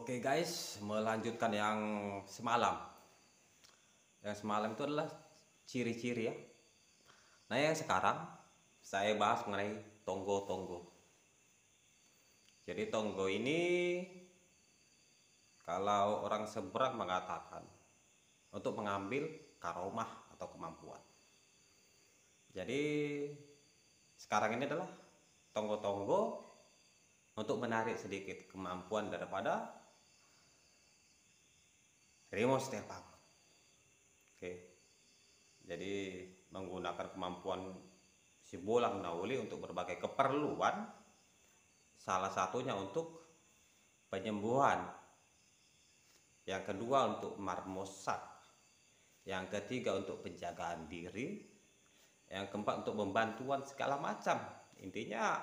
Oke guys, melanjutkan yang semalam. Yang semalam itu adalah ciri-ciri ya. Nah yang sekarang saya bahas mengenai tonggo-tonggo. Jadi tonggo ini kalau orang seberang mengatakan untuk mengambil karomah atau kemampuan. Jadi sekarang ini adalah tonggo-tonggo untuk menarik sedikit kemampuan daripada Remo Stepang. Oke. Jadi menggunakan kemampuan si bolang nauli untuk berbagai keperluan. Salah satunya untuk penyembuhan. Yang kedua untuk marmosak. Yang ketiga untuk penjagaan diri. Yang keempat untuk pembantuan segala macam. Intinya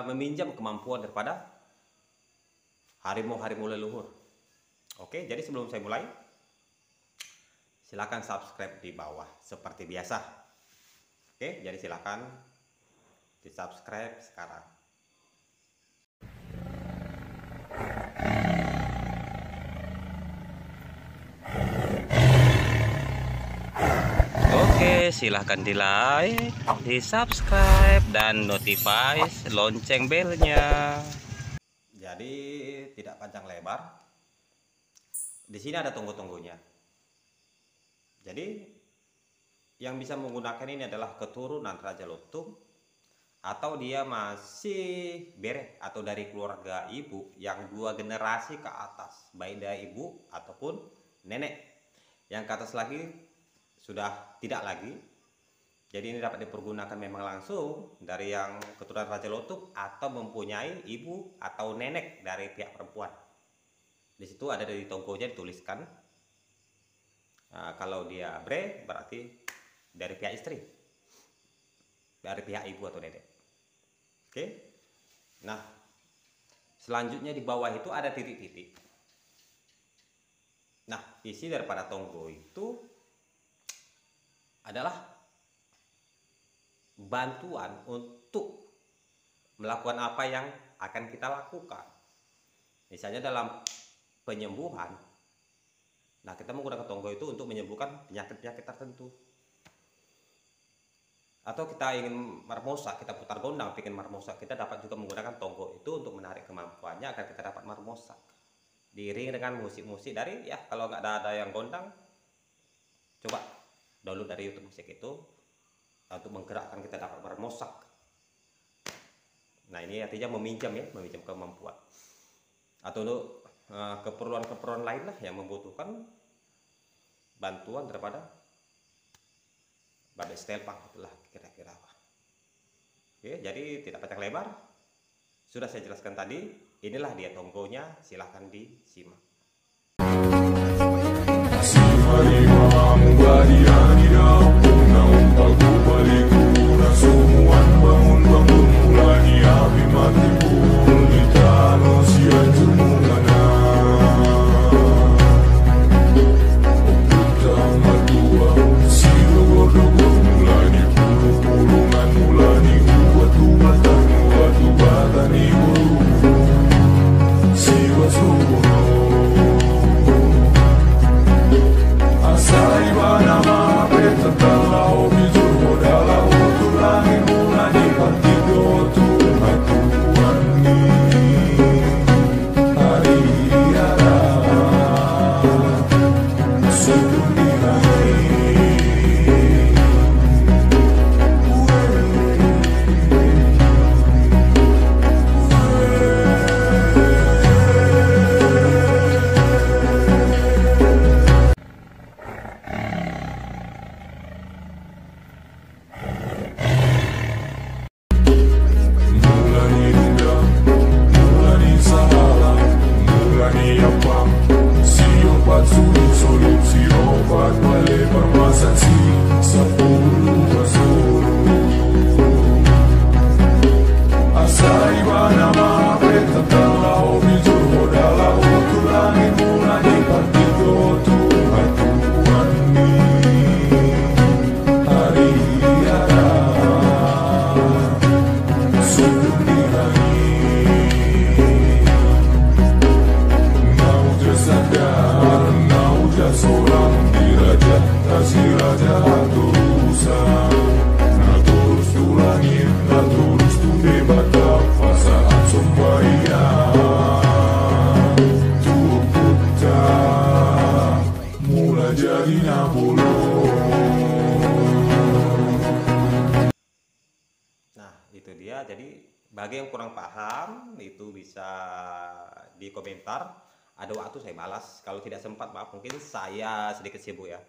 meminjam kemampuan daripada harimau-harimau leluhur. Oke, jadi sebelum saya mulai, silakan subscribe di bawah seperti biasa. Oke, jadi silakan di subscribe sekarang. Oke, silahkan di like, di subscribe, dan notify lonceng belnya. Jadi tidak panjang lebar. Di sini ada tonggo-tonggonya. Jadi yang bisa menggunakan ini adalah keturunan Raja Lotung, atau dia masih bere atau dari keluarga ibu yang 2 generasi ke atas, baik dari ibu ataupun nenek. Yang ke atas lagi sudah tidak lagi. Jadi ini dapat dipergunakan memang langsung dari yang keturunan Raja Lotung atau mempunyai ibu atau nenek dari pihak perempuan. Di situ ada dari tonggonya dituliskan. Nah, kalau dia bre berarti dari pihak istri, dari pihak ibu atau nenek. Oke. Nah, selanjutnya di bawah itu ada titik-titik. Nah, isi daripada tonggo itu adalah bantuan untuk melakukan apa yang akan kita lakukan. Misalnya dalam penyembuhan. Nah, kita menggunakan tonggo itu untuk menyembuhkan penyakit-penyakit tertentu. Atau kita ingin marmosa, kita putar gondang bikin marmosa, kita dapat juga menggunakan tonggo itu untuk menarik kemampuannya agar kita dapat marmosa. Diiring dengan musik-musik dari, ya kalau nggak ada yang gondang, coba download dari YouTube musik itu untuk menggerakkan kita dapat marmosak. Nah, ini artinya meminjam ya, meminjam kemampuan. Atau untuk keperluan-keperluan lain lah yang membutuhkan bantuan daripada Babe Stepang, itulah kira-kira. Oke, jadi tidak panjang lebar. Sudah saya jelaskan tadi, inilah dia tonggonya, silahkan disimak. Siwa subuh teman-teman itu bisa di komentar. Ada waktu saya balas, kalau tidak sempat maaf, mungkin saya sedikit sibuk ya.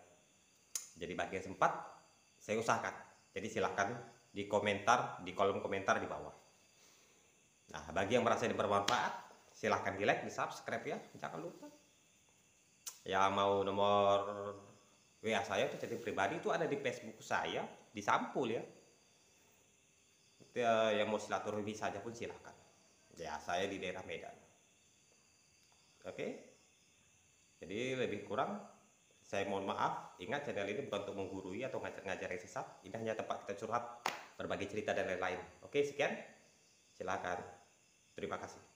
Jadi bagi yang sempat saya usahakan. Jadi silahkan di komentar, di kolom komentar di bawah. Nah, bagi yang merasa ini bermanfaat, silahkan di like, di subscribe ya, jangan lupa. Ya mau nomor WA saya itu chatting pribadi itu ada di Facebook saya, di sampul ya. Yang mau silaturahmi saja pun silahkan. Ya saya di daerah Medan. Oke. Jadi lebih kurang saya mohon maaf. Ingat channel ini bukan untuk menggurui atau ngajar-ngajar yang sesat. Ini hanya tempat kita curhat, berbagi cerita dan lain-lain. Oke, sekian. Silakan. Terima kasih.